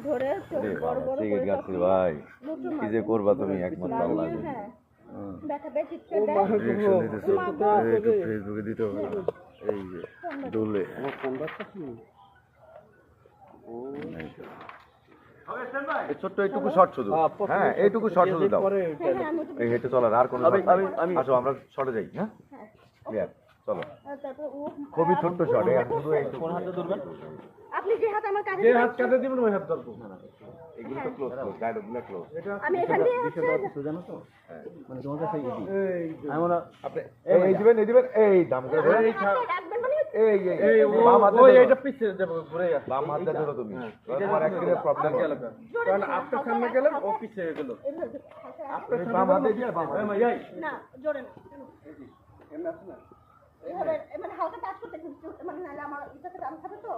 ধরে বড় বড় সিগারেট খাচ্ছি ভাই, কি যে করবা তুমি একমাত্র আল্লাহ জানে। দেখাবে চিৎকার দেয় রিঅ্যাকশন দিতেছো, একটু ফেসবুকে দিতে হবে না। এই যে দোলে এই ছোট্ট এইটুকু শর্ট শুধু, হ্যাঁ এইটুকু শর্ট শুধু দাও। এই হেঁটে চলার আর কোনো আসো আমরা শর্টে যাই। হ্যাঁ ক্লিয়ার, চলো। খুবই ছোট্ট শর্ট, শুধু কোন হাতে ধরবেন আপনি? যে হাত আমার কাঁধে, যে হাত কাটে দিবেন ওই হাত ধরবো। এগুলো তো ক্লোজ ক্লোজ ডায়লগগুলো ক্লোজ। আমি এখান দিয়ে কিছু জানো তো, মানে তোমার কাছে আমরা আপনি এই দিবেন এই দাম করে ধরে রাখবেন মানে এই এই বাম হাতে ওই ধরো। এটা পিছে যাব ঘুরে গেছে। বাম হাতে ধরো তুমি, তোমার অ্যাক্সিডেন্ট প্রবলেম হবে। কারণ আপনার সামনে গেলেন ও পিছে গেল। আপনি বাম হাতে দিয়ে বাম হাতে না জোরে না, এমন আছে না, এইভাবে মানে হালকা টাচ করতে, মানে নাহলে আমার ইচ্ছাতে দাম খাবে তো।